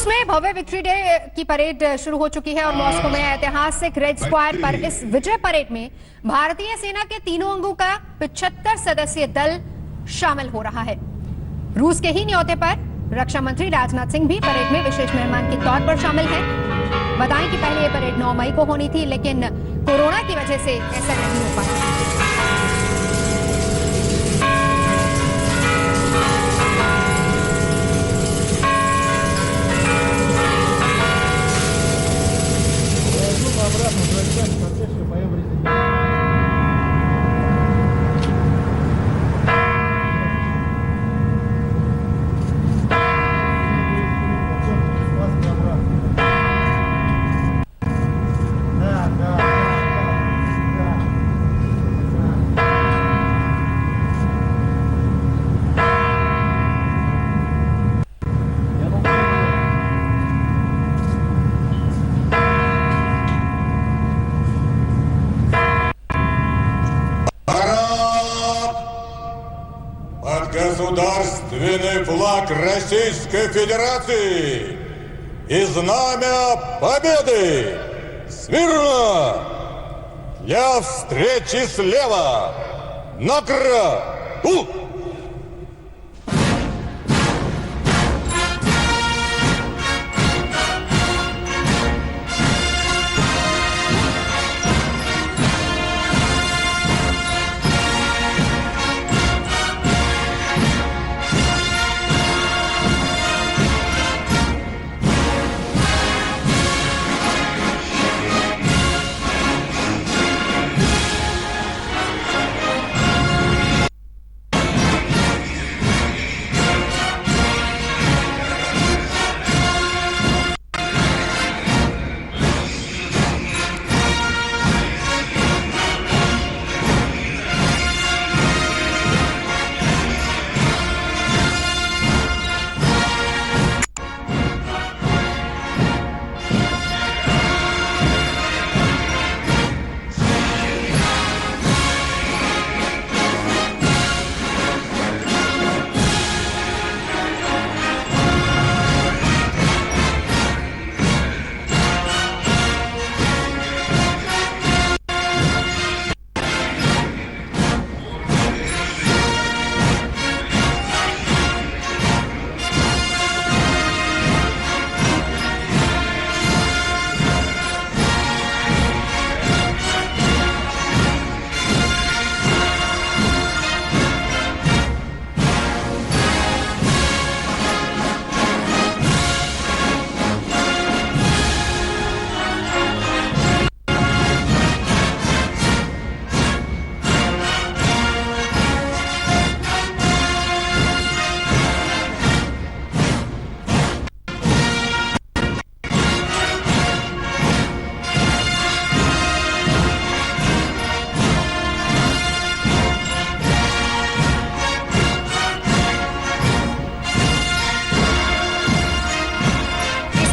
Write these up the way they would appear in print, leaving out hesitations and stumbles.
रूस में भव्य victory day की परेड शुरू हो चुकी है और मॉस्को में ऐतिहासिक रेड स्क्वायर पर इस विजय परेड में भारतीय सेना के तीनों अंगों का 75 सदस्यीय दल शामिल हो रहा है। रूस के ही न्योते पर रक्षा मंत्री राजनाथ सिंह भी परेड में विशेष मेहमान के तौर पर शामिल हैं। बताएं कि पहले यह परेड 9 मई को होनी थी, लेकिन कोरोना की वजह से ऐसा नहीं हो पाया। Государственный флаг Российской Федерации и знамя Победы! Смирно! Для встречи слева! Направо!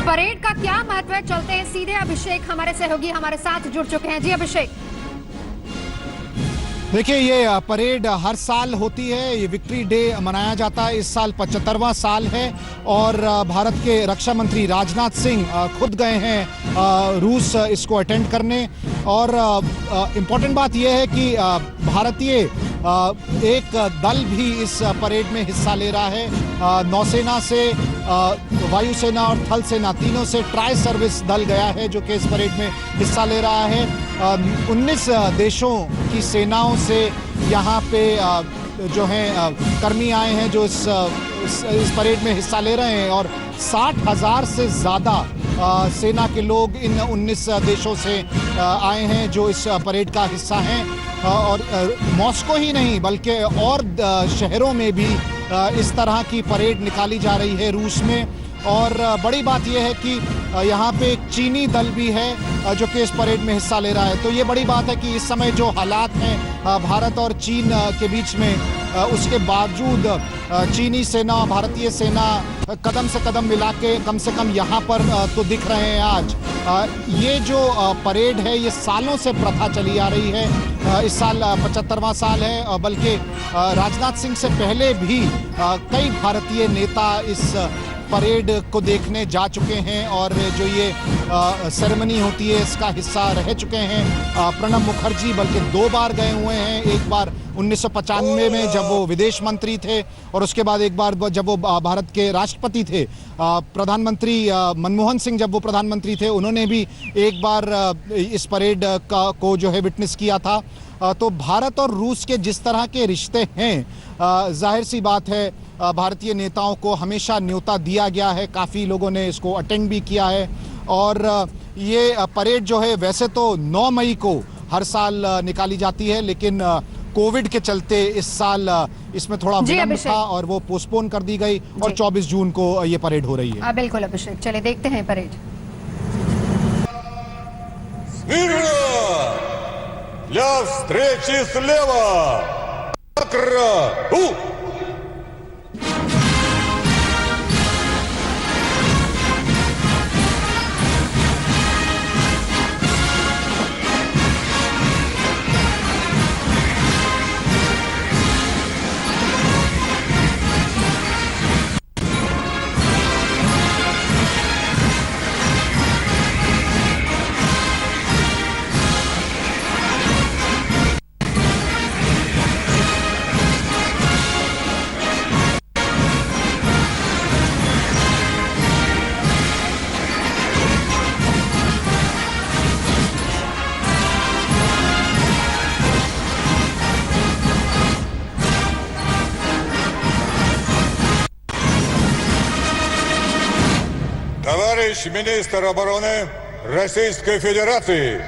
परेड का क्या महत्व है, चलते हैं सीधे। अभिषेक हमारे सहयोगी हमारे साथ जुड़ चुके हैं। जी अभिषेक। देखिए, ये परेड हर साल होती है, ये विक्ट्री डे मनाया जाता है। इस साल 75वां साल है और भारत के रक्षा मंत्री राजनाथ सिंह खुद गए हैं रूस इसको अटेंड करने। और इम्पोर्टेंट बात यह है कि भारतीय एक दल भी इस परेड में हिस्सा ले रहा है। नौसेना से, वायुसेना और थल सेना तीनों से ट्राई सर्विस दल गया है जो कि इस परेड में हिस्सा ले रहा है। 19 देशों की सेनाओं से यहाँ पे जो हैं कर्मी आए हैं जो इस परेड में हिस्सा ले रहे हैं और 60,000 से ज़्यादा सेना के लोग इन 19 देशों से आए हैं जो इस परेड का हिस्सा हैं। और मॉस्को ही नहीं बल्कि और शहरों में भी इस तरह की परेड निकाली जा रही है रूस में। और बड़ी बात यह है कि यहाँ पे एक चीनी दल भी है जो कि इस परेड में हिस्सा ले रहा है। तो ये बड़ी बात है कि इस समय जो हालात हैं भारत और चीन के बीच में, उसके बावजूद चीनी सेना और भारतीय सेना कदम से कदम मिला के कम से कम यहाँ पर तो दिख रहे हैं आज। ये जो परेड है ये सालों से प्रथा चली आ रही है। इस साल 75वां साल है, बल्कि राजनाथ सिंह से पहले भी कई भारतीय नेता इस परेड को देखने जा चुके हैं और जो ये सेरेमनी होती है इसका हिस्सा रह चुके हैं। प्रणब मुखर्जी बल्कि 2 बार गए हुए हैं, एक बार 1995 में जब वो विदेश मंत्री थे और उसके बाद एक बार जब वो भारत के राष्ट्रपति थे। प्रधानमंत्री मनमोहन सिंह जब वो प्रधानमंत्री थे उन्होंने भी एक बार इस परेड को जो है विटनेस किया था। तो भारत और रूस के जिस तरह के रिश्ते हैं, जाहिर सी बात है भारतीय नेताओं को हमेशा न्योता दिया गया है, काफ़ी लोगों ने इसको अटेंड भी किया है। और ये परेड जो है वैसे तो 9 मई को हर साल निकाली जाती है, लेकिन कोविड के चलते इस साल इसमें थोड़ा विलंब था और वो पोस्टपोन कर दी गई और 24 जून को ये परेड हो रही है। बिल्कुल अभिषेक, चलिए देखते हैं परेड। Для встречи слева! Товарищ министр обороны Российской Федерации,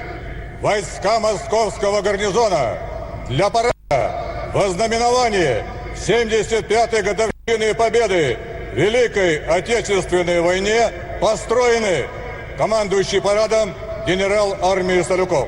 войска Московского гарнизона для парада во знаменование 75-й годовщины Победы в Великой Отечественной войне построены. Командующий парадом генерал армии Салюков.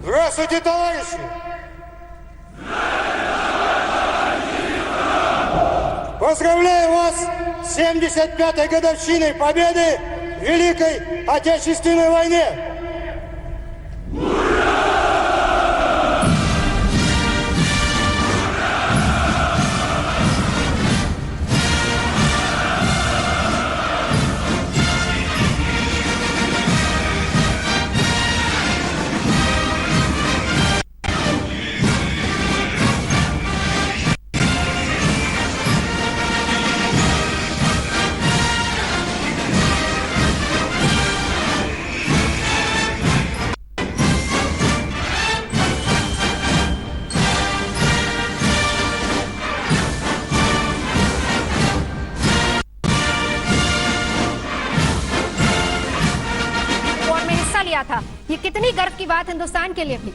Здравствуйте, товарищи! Поздравляю вас с 75-й годовщиной Победы в Великой Отечественной войне! था। ये कितनी गर्व की बात हिंदुस्तान के लिए भी।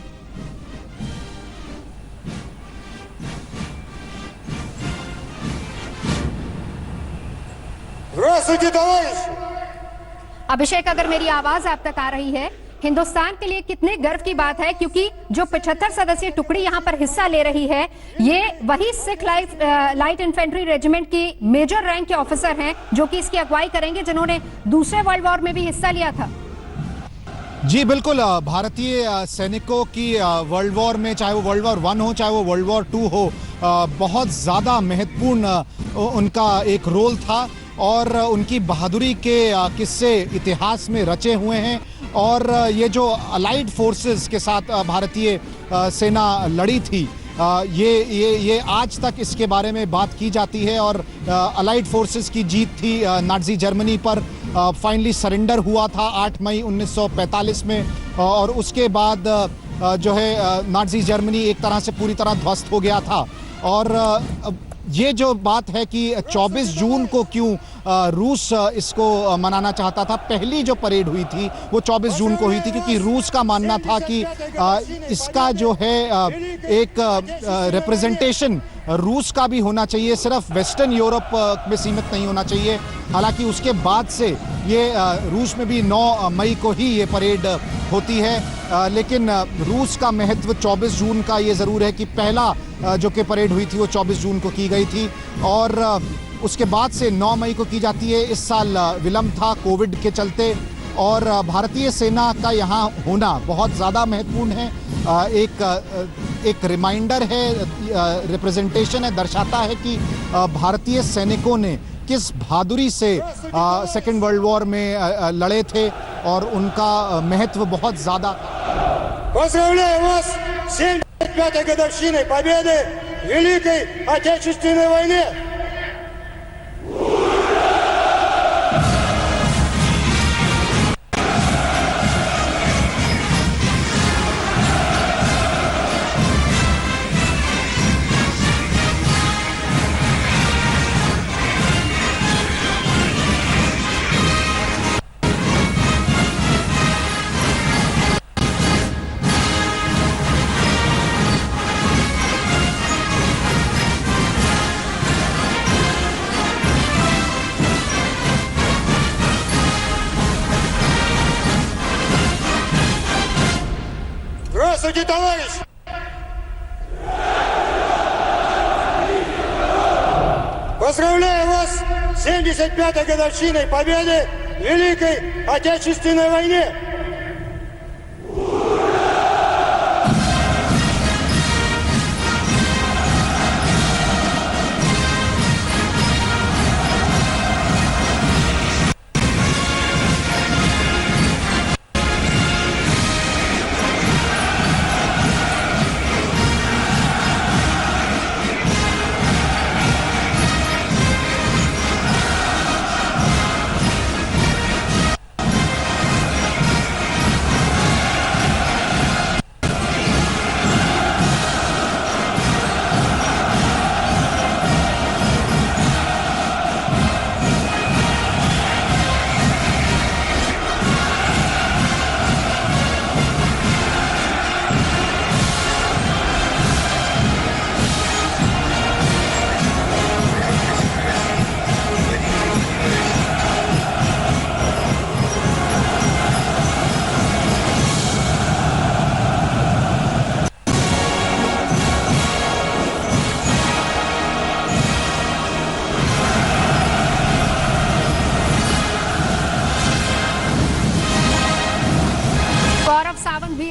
अभिषेक, अगर मेरी आवाज आप तक आ रही है, हिंदुस्तान के लिए कितने गर्व की बात है, क्योंकि जो 75 सदस्यीय टुकड़ी यहां पर हिस्सा ले रही है, ये वही सिख लाइट इन्फेंट्री रेजिमेंट की मेजर रैंक के ऑफिसर हैं जो कि इसकी अगुवाई करेंगे, जिन्होंने दूसरे वर्ल्ड वॉर में भी हिस्सा लिया था। जी बिल्कुल, भारतीय सैनिकों की वर्ल्ड वॉर में, चाहे वो वर्ल्ड वॉर 1 हो चाहे वो वर्ल्ड वॉर 2 हो, बहुत ज़्यादा महत्वपूर्ण उनका एक रोल था और उनकी बहादुरी के किस्से इतिहास में रचे हुए हैं। और ये जो अलाइड फोर्सेस के साथ भारतीय सेना लड़ी थी, ये आज तक इसके बारे में बात की जाती है। और अलाइड फोर्सेस की जीत थी नाज़ी जर्मनी पर, फाइनली सरेंडर हुआ था 8 मई 1945 में। और उसके बाद जो है नाज़ी जर्मनी एक तरह से पूरी तरह ध्वस्त हो गया था। और ये जो बात है कि 24 जून को क्यों रूस इसको मनाना चाहता था, पहली जो परेड हुई थी वो 24 जून को हुई थी, क्योंकि रूस का मानना था कि इसका जो है एक रिप्रेजेंटेशन रूस का भी होना चाहिए, सिर्फ वेस्टर्न यूरोप में सीमित नहीं होना चाहिए। हालांकि उसके बाद से ये रूस में भी 9 मई को ही ये परेड होती है, लेकिन रूस का महत्व 24 जून का ये ज़रूर है कि पहला जो कि परेड हुई थी वो 24 जून को की गई थी और उसके बाद से 9 मई को की जाती है। इस साल विलंब था कोविड के चलते और भारतीय सेना का यहाँ होना बहुत ज़्यादा महत्वपूर्ण है। एक रिमाइंडर है, रिप्रेजेंटेशन है, दर्शाता है कि भारतीय सैनिकों ने किस बहादुरी से सेकेंड वर्ल्ड वॉर में लड़े थे और उनका महत्व बहुत ज़्यादा। Поздравляю вас с 75-й годовщиной победы в Великой Отечественной войне! Здравствуйте, товарищи! Поздравляю вас с 75-й годовщиной победы в Великой Отечественной войне!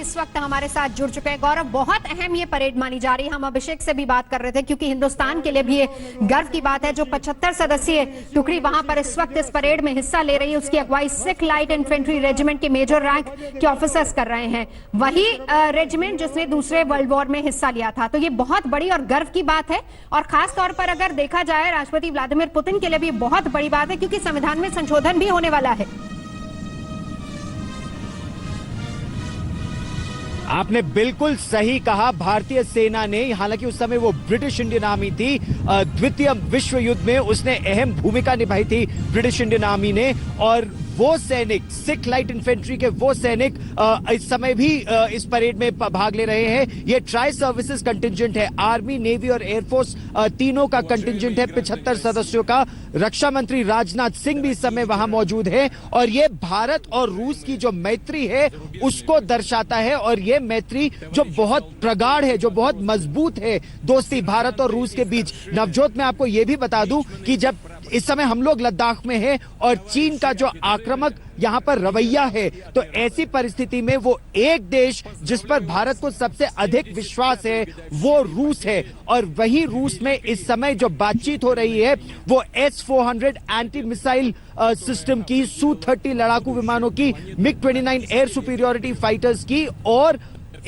इस वक्त हमारे साथ जुड़ चुके हैं। गौरव, बहुत अहम ये परेड मानी जा रही है। हम अभिषेक से भी बात कर रहे थे क्योंकि हिंदुस्तान के लिए भी ये गर्व की बात है। जो 75 सदस्यीय टुकड़ी वहां पर इस वक्त इस परेड में हिस्सा ले रही है, उसकी अगुवाई सिख लाइट इन्फेंट्री रेजिमेंट के मेजर रैंक के ऑफिसर्स कर रहे हैं, वही रेजिमेंट जिसने दूसरे वर्ल्ड वॉर में हिस्सा लिया था। तो ये बहुत बड़ी और गर्व की बात है और खास तौर पर अगर देखा जाए राष्ट्रपति व्लादिमीर पुतिन के लिए भी बहुत बड़ी बात है क्योंकि संविधान में संशोधन भी होने वाला है। आपने बिल्कुल सही कहा। भारतीय सेना ने, हालांकि उस समय वो ब्रिटिश इंडियन आर्मी थी, द्वितीय विश्व युद्ध में उसने अहम भूमिका निभाई थी ब्रिटिश इंडियन आर्मी ने, और वो सैनिक, सिख लाइट इन्फेंट्री के वो सैनिक इस समय भी इस परेड में भाग ले रहे हैं। ये ट्राई सर्विसेज कंटिंजेंट है, आर्मी, नेवी और एयरफोर्स तीनों का कंटिंजेंट है, 75 सदस्यों का। रक्षा मंत्री राजनाथ सिंह भी इस समय वहां मौजूद है और ये भारत और रूस की जो मैत्री है उसको दर्शाता है। और ये मैत्री जो बहुत प्रगाढ़ है, जो बहुत मजबूत है, दोस्ती भारत और रूस के बीच। नवजोत, मैं आपको ये भी बता दूं कि जब इस समय हम लोग लद्दाख में हैं और चीन का जो आक्रामक यहाँ पर रवैया है। तो ऐसी परिस्थिति में वो एक देश जिस पर भारत को सबसे अधिक विश्वास है वो रूस है, और वही रूस में इस समय जो बातचीत हो रही है वो S-400 एंटी मिसाइल सिस्टम की, Su-30 लड़ाकू विमानों की, MiG-29 एयर सुपीरियोरिटी फाइटर्स की, और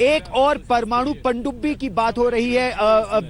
एक और परमाणु पनडुब्बी की बात हो रही है।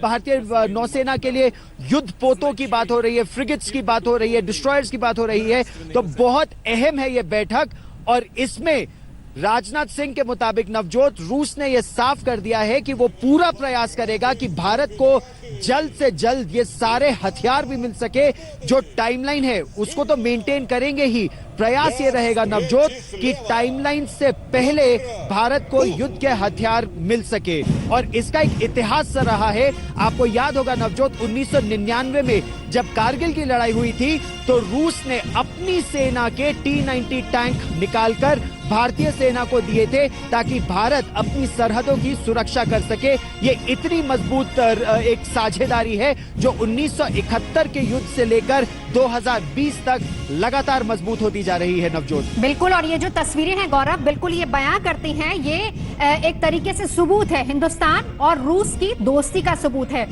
भारतीय नौसेना के लिए युद्ध पोतों की बात हो रही है, फ्रिगेट्स की बात हो रही है, डिस्ट्रॉयर्स की बात हो रही है। तो बहुत अहम है ये बैठक, और इसमें राजनाथ सिंह के मुताबिक नवजोत, रूस ने यह साफ कर दिया है कि वो पूरा प्रयास करेगा कि भारत को जल्द से जल्द ये सारे हथियार भी मिल सके। जो टाइमलाइन है उसको तो मेंटेन करेंगे ही, प्रयास ये रहेगा नवजोत कि टाइमलाइन से पहले भारत को युद्ध के हथियार मिल सके। और इसका एक इतिहास रहा है, आपको याद होगा नवजोत, 1999 में जब कारगिल की लड़ाई हुई थी तो रूस ने अपनी सेना के T-90 टैंक निकालकर भारतीय सेना को दिए थे ताकि भारत अपनी सरहदों की सुरक्षा कर सके। ये इतनी मजबूत एक साझेदारी है जो 1971 के युद्ध से लेकर 2020 तक लगातार मजबूत होती जा रही है नवजोत। बिल्कुल, और ये जो तस्वीरें हैं गौरव, बिल्कुल ये बयां करती हैं, ये एक तरीके से सबूत है, हिंदुस्तान और रूस की दोस्ती का सबूत है।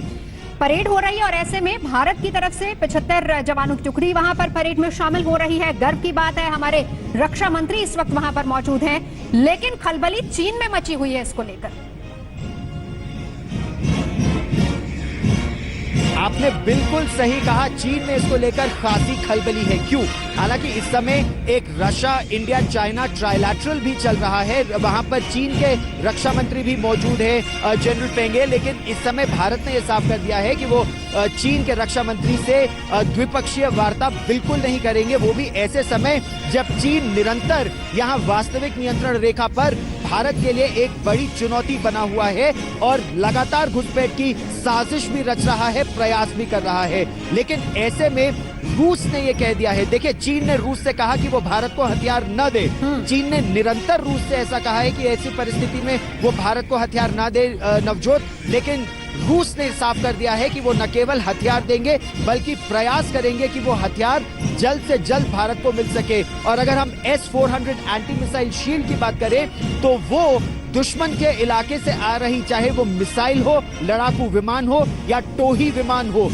परेड हो रही है और ऐसे में भारत की तरफ से 75 जवानों की टुकड़ी वहां पर परेड में शामिल हो रही है। गर्व की बात है, हमारे रक्षा मंत्री इस वक्त वहां पर मौजूद हैं, लेकिन खलबली चीन में मची हुई है इसको लेकर। आपने बिल्कुल सही कहा, चीन में इसको लेकर खासी खलबली है। क्यों? हालांकि इस समय एक रशिया इंडिया चाइना ट्राइलैटरल भी चल रहा है, वहां पर चीन के रक्षा मंत्री भी मौजूद है जनरल पेंगे, लेकिन इस समय भारत ने यह साफ कर दिया है कि वो चीन के रक्षा मंत्री से द्विपक्षीय वार्ता बिल्कुल नहीं करेंगे, वो भी ऐसे समय जब चीन निरंतर यहां वास्तविक नियंत्रण रेखा पर भारत के लिए एक बड़ी चुनौती बना हुआ है और लगातार घुसपैठ की साजिश भी रच रहा है, प्रयास भी कर रहा है। लेकिन ऐसे में रूस ने यह कह दिया है, देखिए चीन ने रूस से कहा कि वो भारत को हथियार न दे, चीन ने निरंतर रूस से ऐसा कहा है कि ऐसी परिस्थिति में वो भारत को हथियार न दे नवजोत, लेकिन रूस ने साफ कर दिया है कि वो न केवल हथियार देंगे बल्कि प्रयास करेंगे कि वो हथियार जल्द से जल्द भारत को मिल सके। और अगर हम S-400 एंटी मिसाइल शील्ड की बात करें तो वो दुश्मन के इलाके से आ रही, चाहे वो मिसाइल हो, लड़ाकू विमान हो या टोही विमान हो,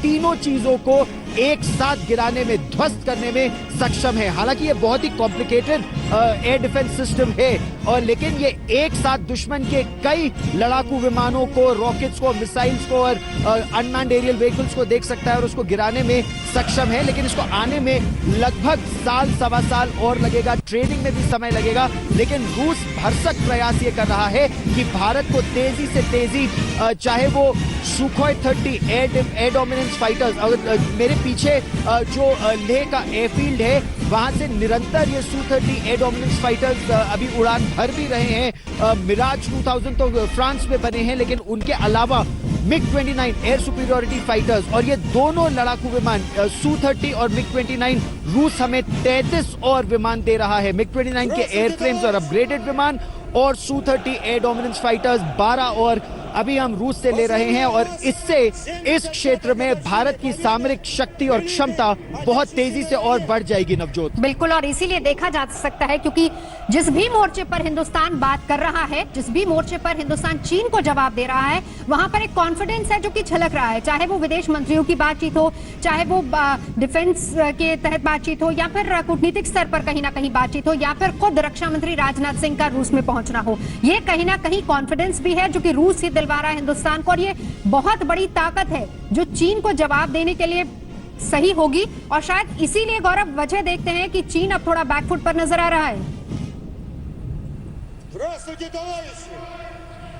तीनों चीजों को एक साथ गिराने में, ध्वस्त करने में सक्षम है। हालांकि ये बहुत ही कॉम्प्लिकेटेड एयर डिफेंस सिस्टम है, और लेकिन ये एक साथ दुश्मन के कई लड़ाकू विमानों को, रॉकेट्स को, मिसाइल्स को और अनमैन्ड एरियल व्हीकल्स को देख सकता है और उसको गिराने में सक्षम है। लेकिन इसको आने में लगभग साल, सवा साल और लगेगा, ट्रेनिंग में भी समय लगेगा। लेकिन रूस भरसक प्रयास ये कर रहा है कि भारत को तेजी से तेजी, चाहे वो सुखोई 30 एयर डोमिनेंस फाइटर्स, अगर मेरे पीछे जो लेह का एयरफील्ड है वहां से निरंतर ये Su-30 एयर डोमिनेंस फाइटर्स अभी उड़ान भर भी रहे हैं। मिराज 2000 तो फ्रांस में बने हैं, लेकिन उनके अलावा MiG-29 एयर सुपीरियोरिटी फाइटर्स और ये दोनों लड़ाकू विमान Su-30 और MiG-29, रूस हमें 33 और विमान दे रहा है। MiG-29 के एयरफ्रेम्स और अपग्रेडेड विमान और Su-30 एयर डोमिनेंस फाइटर्स 12 और अभी हम रूस से ले रहे हैं, और इससे इस क्षेत्र में भारत की सामरिक शक्ति और क्षमता बहुत तेजी से और बढ़ जाएगी नवजोत। बिल्कुल, और इसीलिए देखा जा सकता है क्योंकि जिस भी मोर्चे पर हिंदुस्तान बात कर रहा है, जिस भी मोर्चे पर हिंदुस्तान चीन को जवाब दे रहा है, वहां पर एक कॉन्फिडेंस है जो कि झलक रहा है, चाहे वो विदेश मंत्रियों की बातचीत हो, चाहे वो डिफेंस के तहत बातचीत हो, या फिर कूटनीतिक स्तर पर कहीं ना कहीं बातचीत हो, या फिर खुद रक्षा मंत्री राजनाथ सिंह का रूस में पहुंचना हो। ये कहीं ना कहीं कॉन्फिडेंस भी है जो कि रूस ही दिलवा रहा है हिंदुस्तान को, और ये बहुत बड़ी ताकत है जो चीन को जवाब देने के लिए सही होगी। और शायद इसीलिए गौरव वजह देखते हैं कि चीन अब थोड़ा बैकफुट पर नजर आ रहा है। Здравствуйте, товарищи!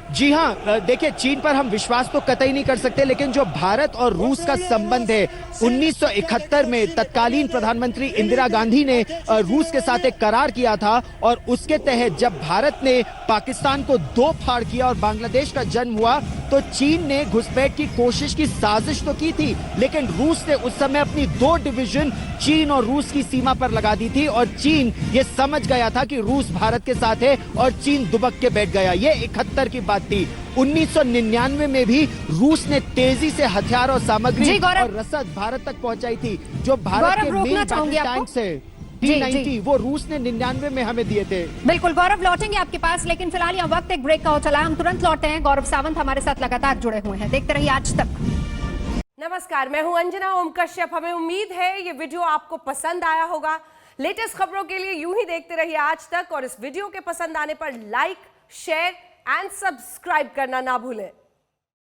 जी हाँ, देखिए चीन पर हम विश्वास तो कतई नहीं कर सकते, लेकिन जो भारत और रूस का संबंध है, 1971 में तत्कालीन प्रधानमंत्री इंदिरा गांधी ने रूस के साथ एक करार किया था, और उसके तहत जब भारत ने पाकिस्तान को दो फाड़ किया और बांग्लादेश का जन्म हुआ, तो चीन ने घुसपैठ की कोशिश की साजिश तो की थी, लेकिन रूस ने उस समय अपनी 2 डिवीजन चीन और रूस की सीमा पर लगा दी थी, और चीन ये समझ गया था कि रूस भारत के साथ है, और चीन दुबक के बैठ गया। ये 71 की बात थी। 1999 में भी रूस ने तेजी से हथियार और सामग्री और रसद भारत तक पहुंचाई थी, जो भारत के मेन बैटल टैंक्स है। T-90 वो रूस ने 99 में हमें दिए थे। बिल्कुल गौरव, लौटेंगे आपके पास, लेकिन फिलहाल यहाँ वक्त एक ब्रेक का हो चला है। हम तुरंत लौटते हैं। गौरव सावंत हमारे साथ लगातार जुड़े हुए हैं। देखते रहिए आज तक। नमस्कार, मैं हूं अंजना ओम कश्यप। हमें उम्मीद है ये वीडियो आपको पसंद आया होगा। लेटेस्ट खबरों के लिए यूं ही देखते रहिए आज तक, और इस वीडियो के पसंद आने पर लाइक, शेयर एंड सब्सक्राइब करना ना भूलें।